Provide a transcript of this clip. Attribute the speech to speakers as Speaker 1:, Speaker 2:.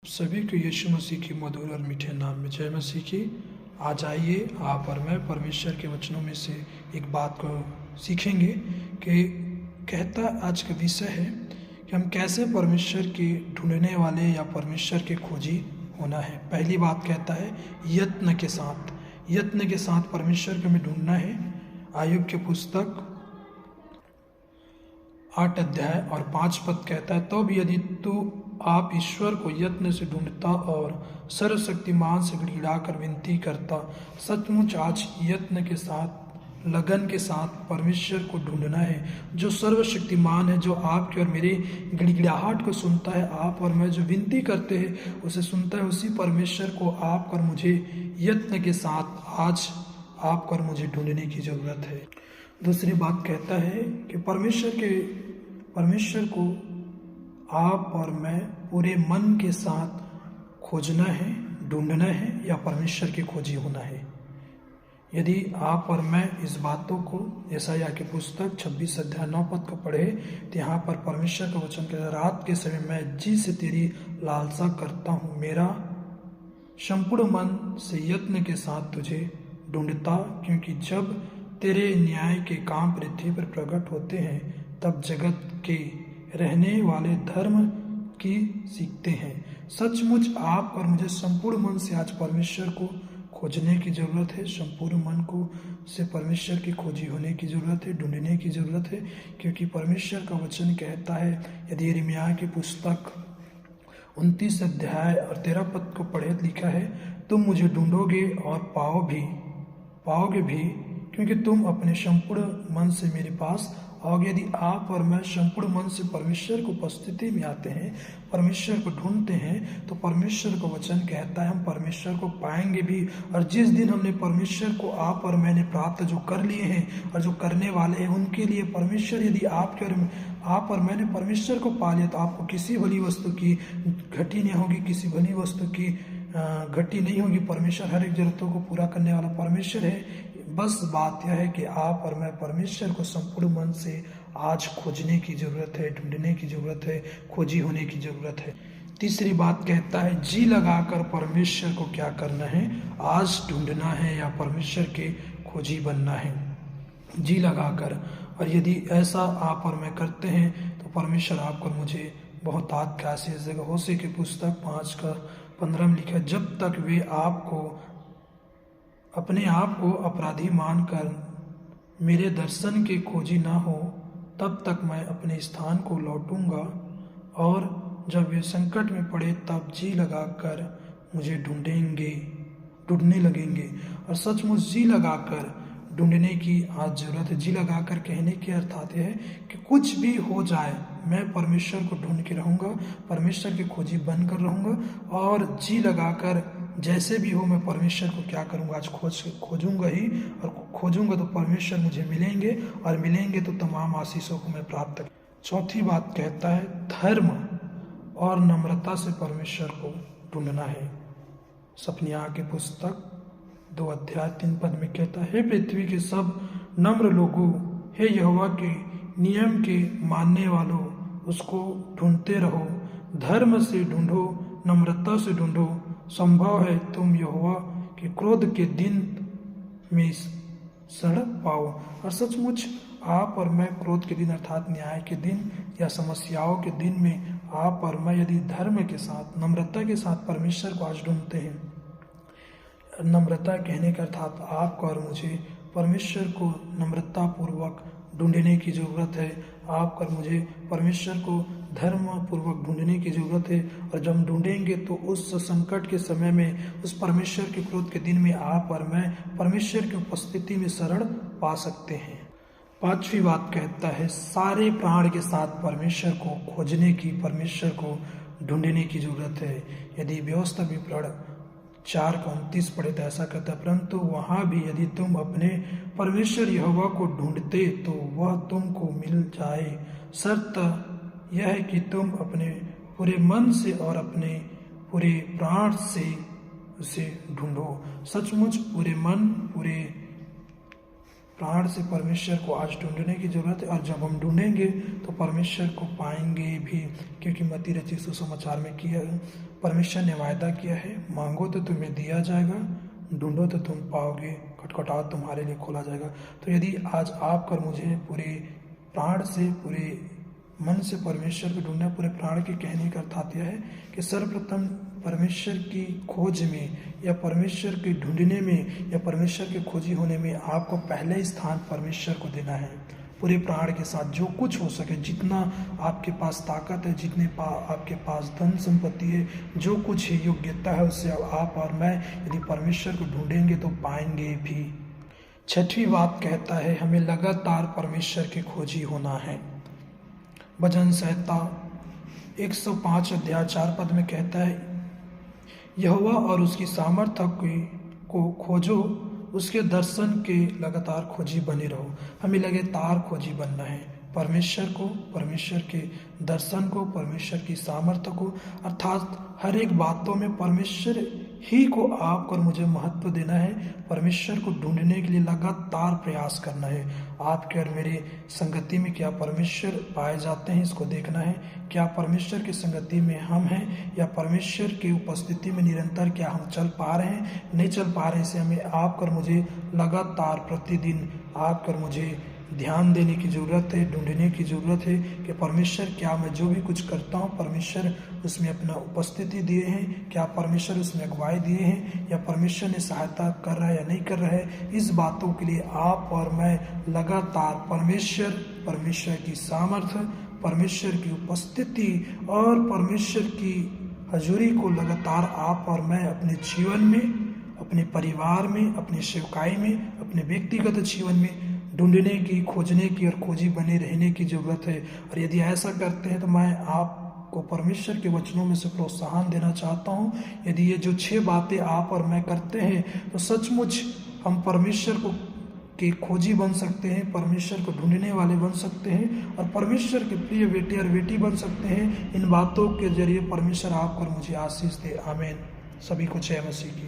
Speaker 1: सभी को यीशु मसीह की मधुर और मीठे नाम में जय मसीह की। आज आइए आप और मैं परमेश्वर के वचनों में से एक बात को सीखेंगे कि कहता आज का विषय है कि हम कैसे परमेश्वर के ढूंढने वाले या परमेश्वर के खोजी होना है। पहली बात कहता है यत्न के साथ परमेश्वर को हमें ढूंढना है। आयुब की पुस्तक 8 अध्याय और 5 पद कहता है, तो भी यदि तू आप ईश्वर को यत्न से ढूंढता और सर्वशक्तिमान से गिड़गिड़ाकर विनती करता। सचमुच आज यत्न के साथ लगन के साथ परमेश्वर को ढूंढना है, जो सर्वशक्तिमान है, जो आपके और मेरी गिड़गिड़ाहट को सुनता है। आप और मैं जो विनती करते हैं उसे सुनता है। उसी परमेश्वर को आप और मुझे यत्न के साथ आज आप और मुझे ढूंढने की जरूरत है। दूसरी बात कहता है कि परमेश्वर को आप और मैं पूरे मन के साथ खोजना है, ढूंढना है या परमेश्वर के खोजी होना है। यदि आप और मैं इस बातों को यशायाह की पुस्तक 26 अध्याय 9 पद को पढ़े तो यहाँ पर परमेश्वर का वचन कहता है, रात के समय मैं जी से तेरी लालसा करता हूँ, मेरा संपूर्ण मन से यत्न के साथ तुझे ढूंढता, क्योंकि जब तेरे न्याय के काम पृथ्वी पर प्रकट होते हैं तब जगत के रहने वाले धर्म की सीखते हैं। सचमुच आप और मुझे संपूर्ण मन से आज परमेश्वर को खोजने की जरूरत है। संपूर्ण मन को से परमेश्वर की खोजी होने की जरूरत है, ढूंढने की जरूरत है, क्योंकि परमेश्वर का वचन कहता है, यदि यिर्मयाह की पुस्तक 29 अध्याय और 13 पद को पढ़े लिखा है, तुम मुझे ढूंढोगे और पाओगे भी, क्योंकि तुम अपने संपूर्ण मन से मेरे पास आओगे। यदि आप और मैं संपूर्ण मन से परमेश्वर को उपस्थिति में आते हैं, परमेश्वर को ढूंढते हैं, तो परमेश्वर का वचन कहता है हम परमेश्वर को पाएंगे भी। और जिस दिन हमने परमेश्वर को आप और मैंने प्राप्त जो कर लिए हैं और जो करने वाले हैं उनके लिए परमेश्वर, यदि आप और मैंने परमेश्वर को पा लिया तो आपको किसी भली वस्तु की घटी नहीं होगी, किसी भली वस्तु की घटी नहीं होगी। परमेश्वर हर एक जरूरतों को पूरा करने वाला परमेश्वर है। बस बात यह है कि आप और मैं परमेश्वर को संपूर्ण मन से आज खोजने की जरूरत है, ढूंढने की जरूरत है, खोजी होने की जरूरत है। तीसरी बात कहता है जी लगाकर परमेश्वर को क्या करना है, आज ढूंढना है या परमेश्वर के खोजी बनना है, जी लगाकर। और यदि ऐसा आप और मैं करते हैं तो परमेश्वर आपको मुझे बहुत आशीष देगा। होशे की पुस्तक 5:15 में लिखा, जब तक वे अपने आप को अपराधी मानकर मेरे दर्शन के खोजी ना हो, तब तक मैं अपने स्थान को लौटूंगा, और जब वे संकट में पड़े तब जी लगाकर मुझे ढूंढने लगेंगे। और सचमुच जी लगाकर ढूंढने की आज जरूरत है। जी लगाकर कहने के अर्थात है कि कुछ भी हो जाए मैं परमेश्वर को ढूंढ के रहूंगा, परमेश्वर की खोजी बनकर रहूंगा। और जी लगाकर जैसे भी हो मैं परमेश्वर को क्या करूंगा, आज खोजूंगा ही, और खोजूंगा तो परमेश्वर मुझे मिलेंगे, और मिलेंगे तो तमाम आशीषों को मैं प्राप्त कर। चौथी बात कहता है धर्म और नम्रता से परमेश्वर को ढूंढना है। सपनियाह की पुस्तक 2 अध्याय 3 पद में कहता है, हे पृथ्वी के सब नम्र लोगों, हे यहोवा के नियम के मानने वालों, उसको ढूंढते रहो, धर्म से ढूंढो, नम्रता से ढूंढो। संभव है तुम यहोवा के क्रोध के दिन में सड़क पाओ। और सचमुच आप और मैं क्रोध के दिन अर्थात न्याय के दिन या समस्याओं के दिन में आप और मैं यदि धर्म के साथ, नम्रता के साथ परमेश्वर को आज ढूंढते हैं, नम्रता कहने का अर्थात आपको और मुझे परमेश्वर को नम्रता पूर्वक ढूंढने की जरूरत है। आप और मुझे परमेश्वर को धर्म पूर्वक ढूंढने की जरूरत है। और जब हम ढूंढेंगे तो उस संकट के समय में, उस परमेश्वर के क्रोध के दिन में आप और मैं परमेश्वर की उपस्थिति में शरण पा सकते हैं। पांचवी बात कहता है सारे प्राण के साथ परमेश्वर को खोजने की, परमेश्वर को ढूंढने की जरूरत है। यदि व्यवस्था विवरण 4:29 पढ़े तो ऐसा कहता है, परंतु वहां भी यदि तुम अपने परमेश्वर यहोवा को ढूंढते तो वह तुमको मिल जाए। शर्त यह है कि तुम अपने पूरे मन से और अपने पूरे प्राण से उसे ढूंढो। सचमुच पूरे मन, पूरे प्राण से परमेश्वर को आज ढूंढने की ज़रूरत है, और जब हम ढूंढेंगे तो परमेश्वर को पाएंगे भी, क्योंकि मत्ती रचित सुसमाचार में किया परमेश्वर ने वायदा किया है, मांगो तो तुम्हें दिया जाएगा, ढूंढो तो तुम पाओगे, खटखटाओ तुम्हारे लिए खोला जाएगा। तो यदि आज आप कर मुझे पूरे प्राण से, पूरे मन से परमेश्वर को ढूंढना, पूरे प्राण के कहने का अर्थ यह है कि सर्वप्रथम परमेश्वर की खोज में या परमेश्वर के ढूंढने में या परमेश्वर के खोजी होने में आपको पहले स्थान परमेश्वर को देना है। पूरे प्राण के साथ जो कुछ हो सके, जितना आपके पास ताकत है, जितने आपके पास धन संपत्ति है, जो कुछ है योग्यता है, उससे आप और मैं यदि परमेश्वर को ढूंढेंगे तो पाएंगे भी। छठवीं बात कहता है हमें लगातार परमेश्वर के खोजी होना है। भजन संहिता 105 अध्याय 4 पद में कहता है, यहोवा और उसकी सामर्थ्य को खोजो, उसके दर्शन के लगातार खोजी बने रहो। हमें लगातार खोजी बनना है परमेश्वर को, परमेश्वर के दर्शन को, परमेश्वर की सामर्थ्य को, अर्थात हर एक बातों में परमेश्वर ही को आपको और मुझे महत्व देना है। परमेश्वर को ढूंढने के लिए लगातार प्रयास करना है। आपके और मेरे संगति में क्या परमेश्वर पाए जाते हैं, इसको देखना है। क्या परमेश्वर की संगति में हम हैं, या परमेश्वर की उपस्थिति में निरंतर क्या हम चल पा रहे हैं, नहीं चल पा रहे हैं। इसे हमें आप कर मुझे लगातार प्रतिदिन आप कर मुझे ध्यान देने की ज़रूरत है, ढूंढने की ज़रूरत है कि परमेश्वर क्या मैं जो भी कुछ करता हूँ परमेश्वर उसमें अपना उपस्थिति दिए हैं, क्या परमेश्वर उसमें अगुवाई दिए हैं, या परमेश्वर ने सहायता कर रहा है या नहीं कर रहा है। इस बातों के लिए आप और मैं लगातार परमेश्वर की सामर्थ्य, परमेश्वर की उपस्थिति और परमेश्वर की हजूरी को लगातार आप और मैं अपने जीवन में, अपने परिवार में, अपनी सेवकाई में, अपने व्यक्तिगत जीवन में ढूंढने की, खोजने की और खोजी बने रहने की ज़रूरत है। और यदि ऐसा करते हैं तो मैं आपको परमेश्वर के वचनों में से प्रोत्साहन देना चाहता हूँ। यदि ये जो 6 बातें आप और मैं करते हैं तो सचमुच हम परमेश्वर को के खोजी बन सकते हैं, परमेश्वर को ढूंढने वाले बन सकते हैं और परमेश्वर के प्रिय बेटे और बेटी बन सकते हैं। इन बातों के जरिए परमेश्वर आपको और मुझे आशीष दे। आमीन। सभी को जय मसीह की।